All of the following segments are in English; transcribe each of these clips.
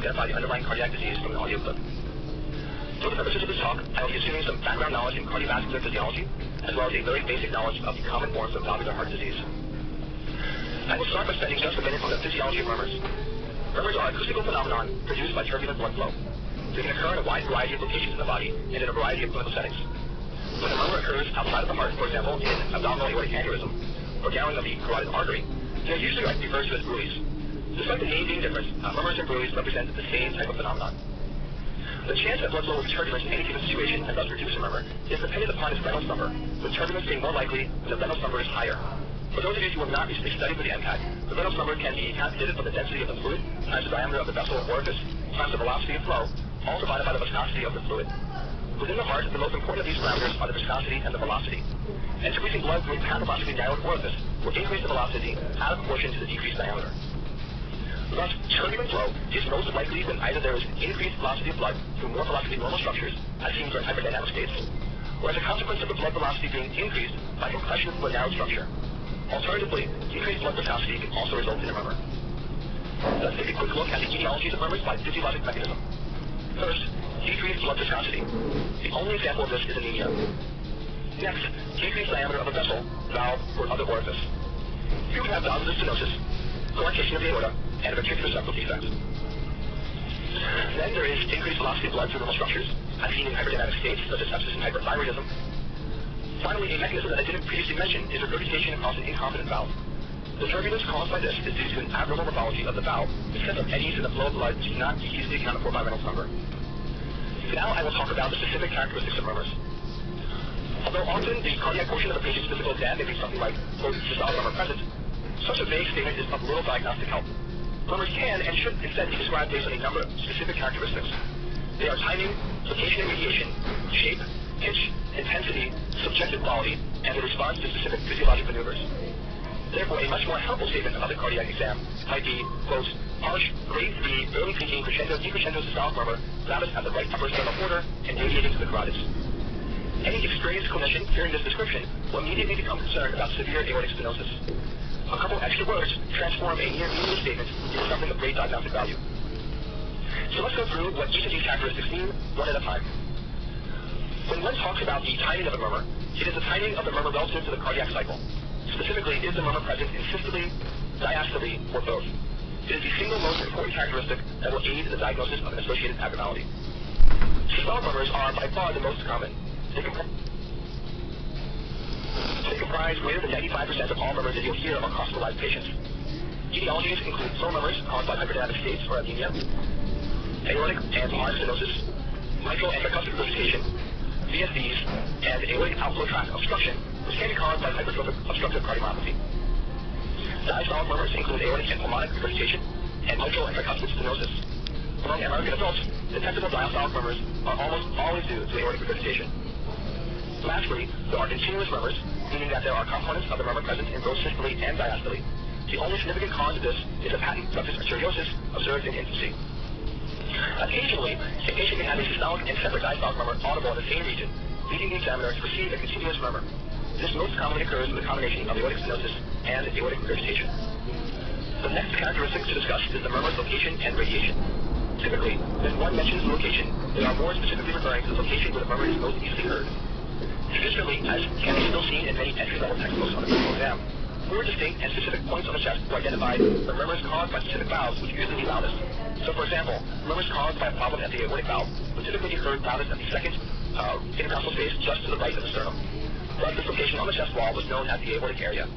identify the underlying cardiac disease from an audio clip. For the purposes of this talk, I will be assuming some background knowledge in cardiovascular physiology, as well as a very basic knowledge of the common forms of valvular heart disease. I will start by spending just a minute on the physiology of murmurs. Murmurs are acoustical phenomenon produced by turbulent blood flow. They can occur in a wide variety of locations in the body and in a variety of clinical settings. When a murmur occurs outside of the heart, for example, in abdominal aortic aneurysm or narrowing of the carotid artery, they are usually referred to as bruits. Despite the name being different, murmurs and bruits represent the same type of phenomenon. The chance that blood flow will be turbulent in any given situation and thus reduce a murmur is dependent upon its Reynolds number, with turbulence being more likely when the Reynolds number is higher. For those of you who have not recently studied for the MCAT, the Reynolds number can be calculated from the density of the fluid times the diameter of the vessel or orifice times the velocity of flow, all divided by the viscosity of the fluid. Within the heart, the most important of these parameters are the viscosity and the velocity. And decreasing blood through a pathologically narrowed orifice will increase the velocity out of proportion to the decreased diameter. Thus, turbulent flow is most likely when either there is an increased velocity of blood through morphologically normal structures, as seen during hyperdynamic states, or as a consequence of the blood velocity being increased by compression of a narrowed structure. Alternatively, decreased blood viscosity can also result in a murmur. Let's take a quick look at the etiologies of murmurs by physiologic mechanism. First, decreased blood viscosity. The only example of this is anemia. Next, decreased diameter of a vessel, valve, or other orifice. Here we have valvular stenosis, coarctation of the aorta, and ventricular septal defects. Then there is increased velocity of blood through normal structures, as seen in hyperdynamic states such as sepsis and hyperthyroidism. Finally, a mechanism that I didn't previously mention is regurgitation across an incompetent valve. The turbulence caused by this is due to an abnormal morphology of the valve, which sets up eddies in the flow of blood which cannot be easily accounted for by Reynolds number. Now I will talk about the specific characteristics of murmurs. Although often the cardiac portion of a patient's physical exam may be something like, quote, systolic murmur present, such a vague statement is of little diagnostic help. Murmurs can and should instead be described based on a number of specific characteristics. They are timing, location and radiation, shape, pitch, intensity, subjective quality, and the response to specific physiologic maneuvers. Therefore, a much more helpful statement about the cardiac exam might be, quote, harsh, grade 3, early peaking, crescendo, decrescendo systolic murmur, loudest at the right upper sternal border, and radiating to the carotids. Any experienced clinician hearing this description will immediately become concerned about severe aortic stenosis. A couple extra words transform a near meaningless statement into something of great diagnostic value. So let's go through what each of these characteristics mean, one at a time. When one talks about the timing of a murmur, it is the timing of the murmur relative to the cardiac cycle. Specifically, is the murmur present in systole, diastole, or both? It is the single most important characteristic that will aid in the diagnosis of an associated abnormality. Systolic murmurs are by far the most common. They comprise greater than 95% of all murmurs that you'll hear among hospitalized patients. Etiologies include slow murmurs caused by hyperdynamic states or anemia, aortic and large stenosis, mitral and tricuspid regurgitation, VSDs, and aortic outflow tract obstruction, which can be caused by hypertrophic obstructive cardiomyopathy. Diastolic murmurs include aortic and pulmonic regurgitation and mitral and tricuspid stenosis. Among American adults, detectable diastolic murmurs are almost always due to aortic regurgitation. Lastly, there are continuous murmurs, meaning that there are components of the murmur present in both systole and diastole. The only significant cause of this is a patent ductus arteriosus observed in infancy. Occasionally, a patient may have a systolic and separate diastolic murmur audible in the same region, leading the examiner to perceive a continuous murmur. This most commonly occurs with a combination of aortic stenosis and aortic regurgitation. The next characteristic to discuss is the murmur's location and radiation. Typically, when one mentions the location, they are more specifically referring to the location where the murmur is most easily heard. Traditionally, as can be still seen in many entry-level textbooks on the clinical exam, 4 distinct and specific points on the chest were identified for murmurs caused by specific valves, which usually be loudest. So, for example, murmurs caused by a problem at the aortic valve would typically be heard loudest at the second intercostal space just to the right of the sternum. Thus, this location on the chest wall was known as the aortic area.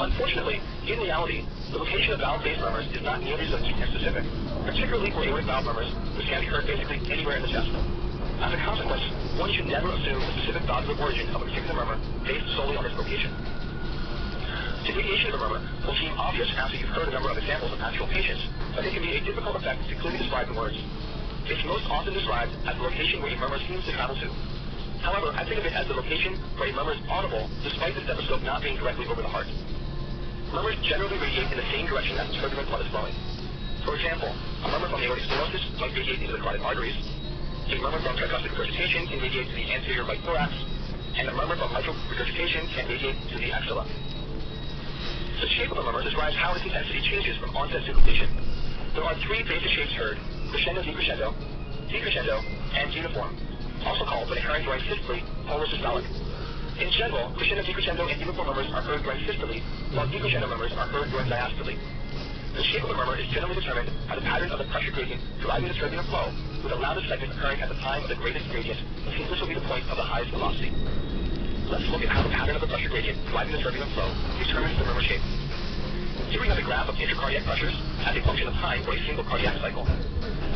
Unfortunately, in reality, the location of valve-based murmurs is not nearly so neat and specific, particularly for aortic valve murmurs, which can be heard basically anywhere in the chest. As a consequence, one should never assume the specific valvular origin of a particular murmur based solely on its location. The radiation of a murmur will seem obvious after you've heard a number of examples of actual patients, but it can be a difficult effect to clearly describe in words. It's most often described as the location where a murmur seems to travel to. However, I think of it as the location where a murmur is audible despite the stethoscope not being directly over the heart. Murmurs generally radiate in the same direction as turbulent blood is flowing. For example, a murmur from aortic stenosis might radiate into the carotid arteries, a murmur from tricuspid regurgitation can radiate to the anterior right thorax, and a murmur from mitral regurgitation can radiate to the axilla. The shape of a murmur describes how its intensity changes from onset to completion. There are 3 basic shapes heard, crescendo, decrescendo, decrescendo, and uniform, also called when occurring during systole, holosystolic. In general, crescendo, decrescendo, and uniform murmurs are heard during systole, while decrescendo murmurs are heard during diastole. The shape of the murmur is generally determined by the pattern of the pressure gradient driving the turbulent flow, with the loudest segment occurring at the time of the greatest gradient, since this will be the point of the highest velocity. Let's look at how the pattern of the pressure gradient driving the turbulent flow determines the murmur shape. Here we have a graph of intracardiac pressures as a function of time for a single cardiac cycle.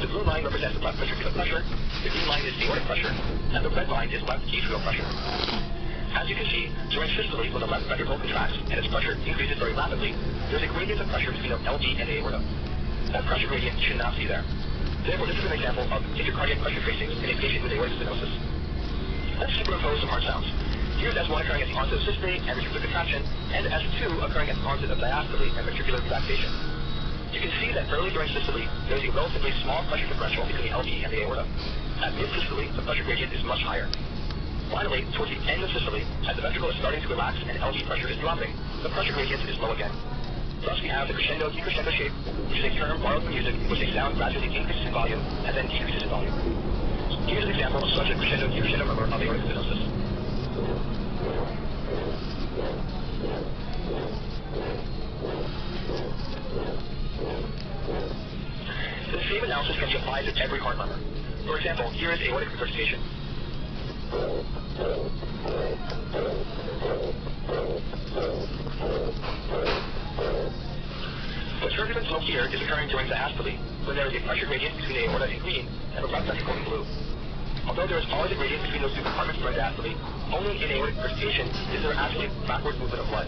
The blue line represents the left ventricular pressure, the green line is aortic pressure, and the red line is left atrial pressure. As you can see, during systole, when the left ventricle contracts and its pressure increases very rapidly, there is a gradient of pressure between the LV and the aorta. That pressure gradient you should not see there. Therefore, this is an example of intracardiac pressure tracings in a patient with aortic stenosis. Let's superimpose some heart sounds. Here's S1 occurring at the onset of systole and ventricular contraction, and S2 occurring at the onset of diastole and ventricular relaxation. You can see that early during systole, there is a relatively small pressure differential between the LV and the aorta. At mid-systole, the pressure gradient is much higher. Finally, towards the end of systole, as the ventricle is starting to relax and LV pressure is dropping, the pressure gradient is low again. Thus we have the crescendo-decrescendo shape, which is a term borrowed from music in which a sound gradually increases in volume and then decreases in volume. Here's an example of such a crescendo-decrescendo murmur of aortic stenosis. The same analysis can be applied to every heart murmur. For example, here is aortic regurgitation. The turbulent flow here is occurring during diastole, when there is a pressure gradient between the aorta in green and the left ventricle in blue. Although there is always a gradient between those two compartments during diastole, only in aortic regurgitation is there actually backward movement of blood.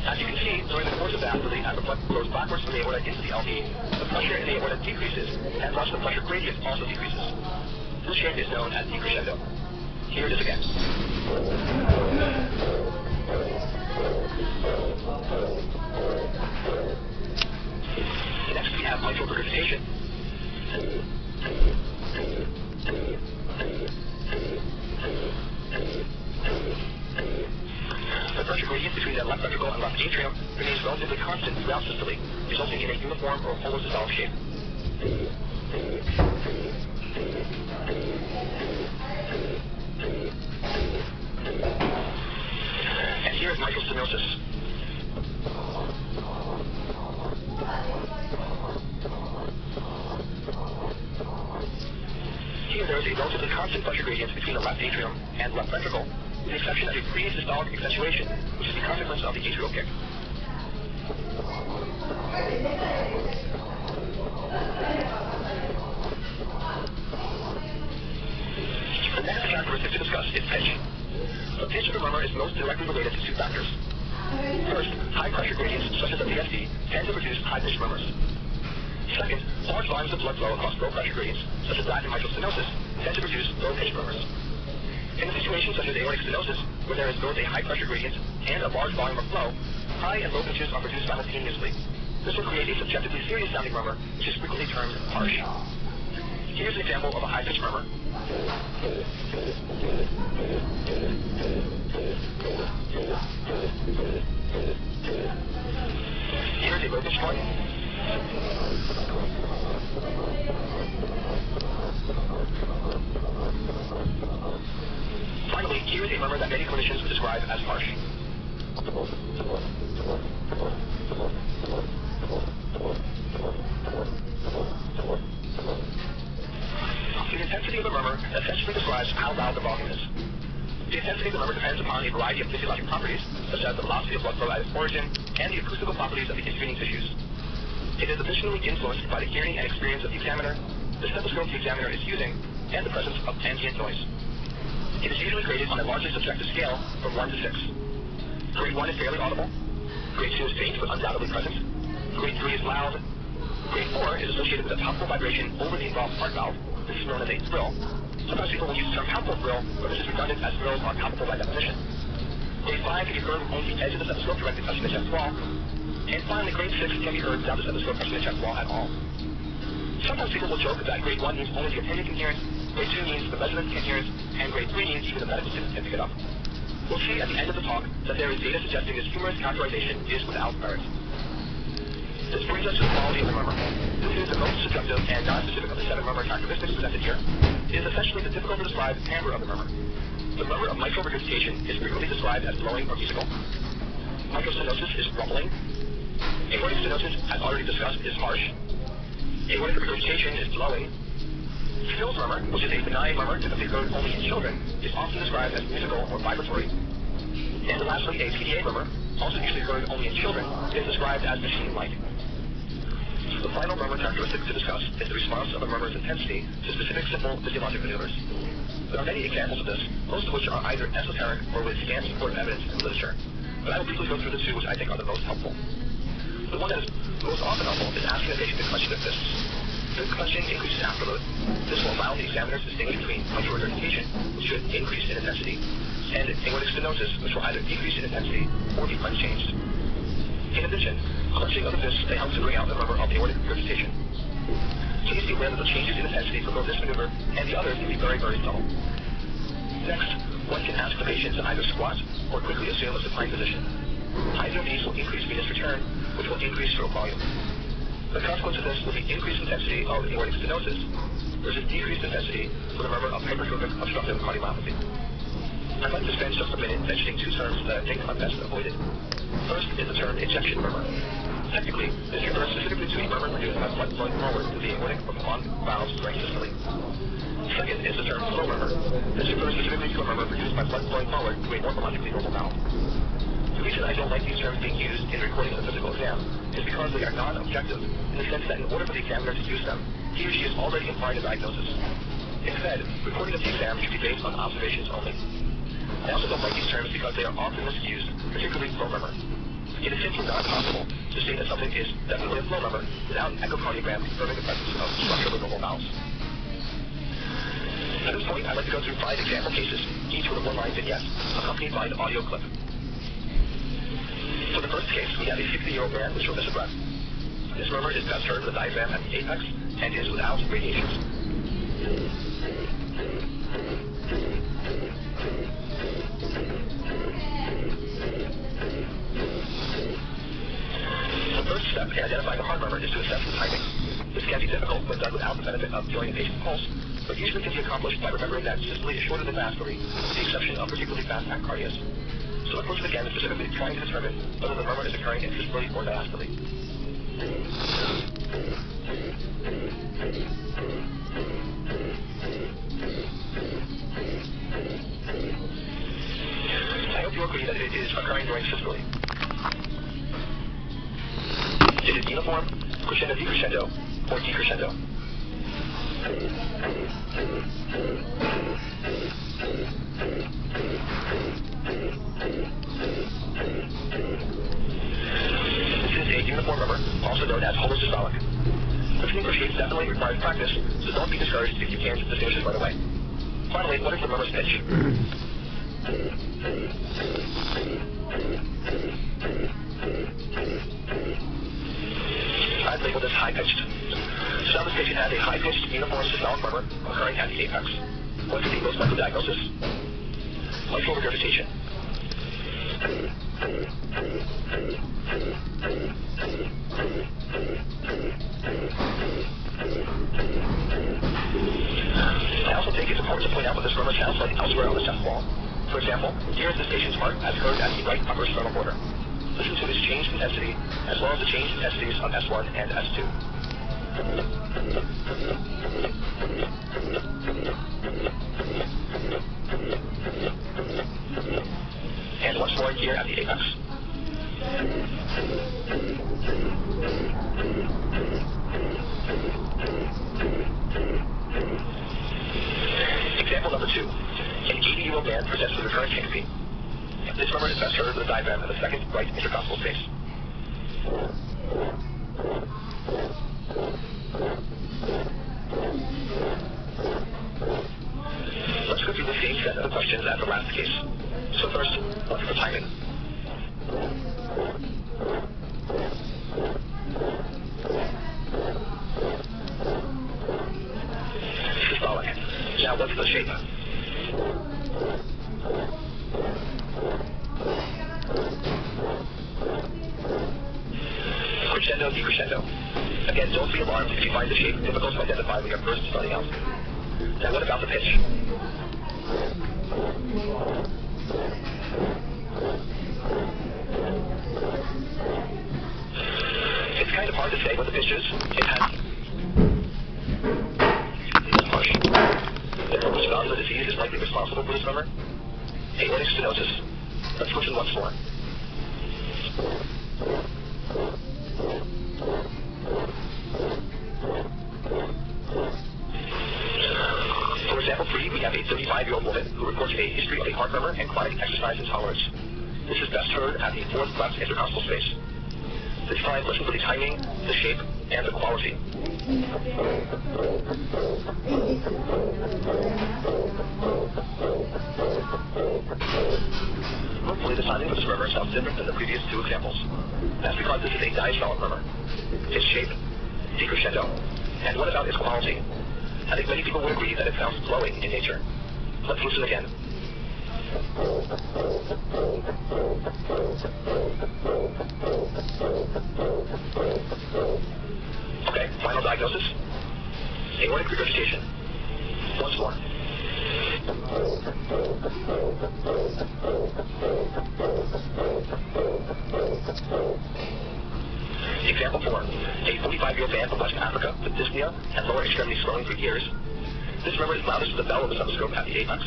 As you can see, during the course of diastole, as the blood flows backwards from the aorta into the LV, the pressure in the aorta decreases, and thus the pressure gradient also decreases. This shape is known as decrescendo. Here it is again. Next we have mitral regurgitation. The pressure gradient between the left ventricle and left atrium remains relatively constant throughout systole, resulting in a uniform or holosystolic shape. And here is mitral stenosis. Here there is a relatively constant pressure gradient between the left atrium and left ventricle, with the exception of a pre-systolic accentuation, which is the consequence of the atrial kick. The next characteristic to discuss is pitch. The pitch of the murmur is most directly related to two factors. First, high pressure gradients, such as the VSD, tend to produce high-pitched murmurs. Second, large volumes of blood flow across low pressure gradients, such as that in mitral stenosis, tend to produce low-pitched murmurs. In a situation such as aortic stenosis, where there is both a high pressure gradient and a large volume of flow, high and low pitches are produced simultaneously. This will create a subjectively serious sounding murmur, which is frequently termed harsh. Here's an example of a high-pitched murmur. Here's a low-pitched one. Finally, here is a murmur that many clinicians describe as harsh. The intensity of the murmur essentially describes how loud the volume is. The intensity of the murmur depends upon a variety of physiologic properties, such as the velocity of blood flow at its origin and the acoustical properties of the intervening tissues. It is additionally influenced by the hearing and experience of the examiner, the stethoscope the examiner is using, and the presence of ambient noise. It is usually graded on a largely subjective scale from 1 to 6. Grade 1 is fairly audible. Grade 2 is faint but undoubtedly present. Grade 3 is loud. Grade 4 is associated with a palpable vibration over the involved heart valve. This is known as a thrill. Sometimes people will use the term palpable thrill, but this is redundant as thrills are palpable by definition. Grade 5 can be heard with only the edge of the stethoscope directly touching the chest wall. And finally, grade 6 can be heard without the stethoscope touching the chest wall at all. Sometimes people will joke that grade 1 means only the attendant can hear it, grade 2 means the resident can hear it, and grade 3 means even the medical student can pick it up. We'll see at the end of the talk that there is data suggesting this humorous characterization is without merit. This brings us to the quality of the murmur. This is the most subjective and non-specific of the 7 murmur characteristics presented here. It is essentially the difficult to describe timbre of the murmur. The murmur of mitral regurgitation is frequently described as blowing or musical. Mitral stenosis is rumbling. Aortic stenosis, as already discussed, is harsh. Aortic regurgitation is blowing. Still's murmur, which is a benign murmur typically heard only in children, is often described as musical or vibratory. And lastly, a PDA murmur, also usually heard only in children, is described as machine-like. The final murmur characteristic to discuss is the response of the murmur's intensity to specific simple physiologic maneuvers. There are many examples of this, most of which are either esoteric or with scant supportive evidence in the literature. But I will briefly go through the 2 which I think are the most helpful. The one that is most often helpful is asking the patient to clench their fists. Fist clenching increases afterload. This will allow the examiner to distinguish between mitral regurgitation, which should increase in intensity, and aortic stenosis, which will either decrease in intensity or be unchanged. In addition, clenching of the fists may help to bring out the murmur of aortic regurgitation. Please be aware that the changes in intensity for both this maneuver and the others can be very, very subtle. Next, one can ask the patient to either squat or quickly assume a supine position. Either of these will increase venous return, which will increase stroke volume. The consequence of this will be increased intensity of aortic stenosis versus decreased intensity for the murmur of hypertrophic obstructive cardiomyopathy. I'd like to spend just a minute mentioning 2 terms that I think are best avoided. First is the term ejection murmur. Technically, this refers specifically to a murmur produced by blood flowing forward through the aortic or pulmonic valves during systole. Second is the term flow murmur. This refers specifically to a murmur produced by blood flowing forward through a morphologically normal valve. The reason I don't like these terms being used in recording of the physical exam is because they are non-objective in the sense that in order for the examiner to use them, he or she is already implying a diagnosis. Instead, recording of the exam should be based on observations only. I also don't like these terms because they are often misused, particularly flow murmur. It is simply not possible to say that something is definitely a flow murmur without an echocardiogram confirming the presence of structurally normal valves. At this point, I'd like to go through 5 example cases, each with a 1-line vignette, accompanied by an audio clip. For the first case, we have a 60-year-old man with shortness of breath. This murmur is best heard with a diaphragm at the apex and is without radiations. The first step in identifying a heart murmur is to assess the timing. This can be difficult when done without the benefit of feeling a patient's pulse, but usually can be accomplished by remembering that systole is shorter than diastole, with the exception of particularly fast tachycardias. So the question again is specifically trying to determine whether the murmur is occurring in systole or diastole. I hope you agree that it is occurring during systole. It is uniform, crescendo decrescendo, or decrescendo. This is a uniform murmur, also known as holosystolic. Listening for shapes definitely requires practice, so don't be discouraged if you can't distinguish it right away. Finally, what is the murmur's pitch? I'd label this high-pitched. So now this patient has a high-pitched uniform systolic murmur occurring at the apex. What is the most likely diagnosis? Mitral regurgitation. I also think it's important to point out what this murmur sounds like elsewhere on the chest wall. For example, here is this patient's heart as heard at the right upper sternal border. Listen to its changed intensity, as well as the changed intensities of S1 and S2. And once more here at the apex. Example number 2. An 80-year-old man presents with recurrent chest pain. This murmur is best heard with a diaphragm of the second right intercostal space. Let's go through the same set of questions as the last case. So first, what's the timing? Systolic. Now what's the shape? Crescendo decrescendo. Again, don't be alarmed if you find the shape difficult to identify when you're first starting out. Now what about the pitch? It's kind of hard to say what the pitch is. It has harsh. Therefore, which value of the disease is likely responsible for this number? Aortic stenosis. Let's listen once more. For example 3, we have a 35-year-old woman who reports a history of a heart murmur and chronic exercise intolerance. This is best heard at the fourth left intercostal space. This time, listen for the timing, the shape, and the quality. Hopefully, the timing of this murmur sounds different than the previous two examples. That's because this is a diastolic murmur. Its shape, decrescendo. And what about its quality? I think many people would agree that it sounds glowing in nature. Let's listen again. Okay, final diagnosis. Aortic regurgitation. Once more. Example 4. A 45-year-old man from West Africa with dyspnea and lower extremity swelling for years. This murmur is loudest with the bell of the stethoscope at the apex.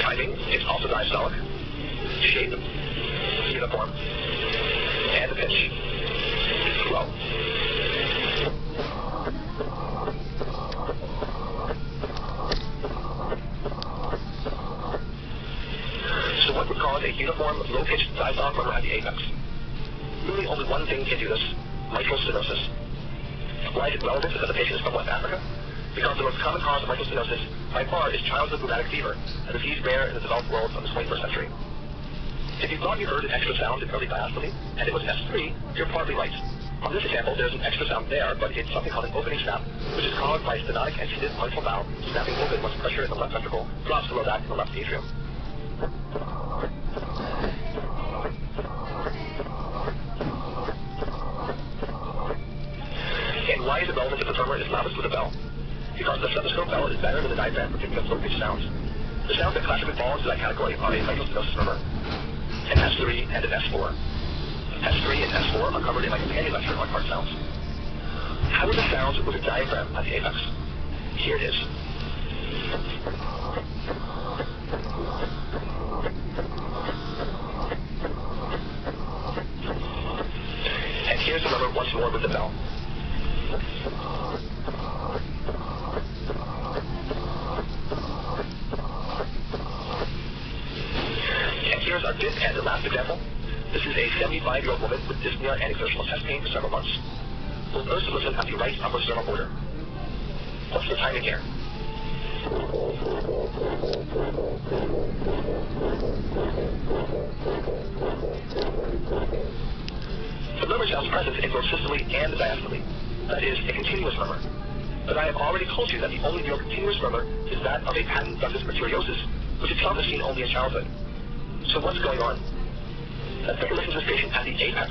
Timing is also diastolic. Shape, uniform, and the pitch is slow. So what would cause a uniform, low-pitched diastolic murmur at the apex? Really only one thing can do this: mitral stenosis. Why is it relevant that the patient is from West Africa? Because the most common cause of mitral stenosis by far is childhood rheumatic fever, a disease rare in the developed world of the 21st century. If you thought you heard an extra sound in early diastole, and it was S3, you're partly right. On this example, there's an extra sound there, but it's something called an opening snap, which is caused by stenotic and seated mitral valve snapping open once pressure in the left ventricle drops below that in the left atrium. And why is it relevant if the murmur is loudest with a bell? Because the stethoscope bell is better than the diaphragm for picking up low-pitched sounds. The sounds that classically fall into that category are a mitral stenosis murmur, an S3 and an S4. S3 and S4 are covered in my companion lecture on heart sounds. How are the sounds with a diaphragm at the apex? Here it is. And here's the murmur once more with the bell. And here's our fifth and the last example. This is a 75-year-old woman with dyspnea and exertional chest pain for several months. We'll first listen at the right upper sternal border. What's the timing here? The murmur sounds present in both systole and diastole. That is, a continuous murmur. But I have already told you that the only real continuous murmur is that of a patent ductus arteriosus, which itself is seen only in childhood. So what's going on? Let's take a listen to this patient at the apex.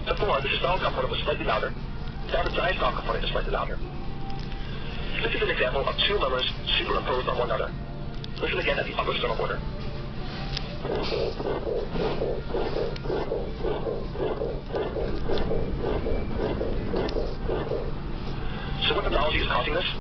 Before, the systolic component was slightly louder. Now the diastolic component is slightly louder. This is an example of two murmurs superimposed on one another. Listen again at the upper sternal border. So what pathology is causing this?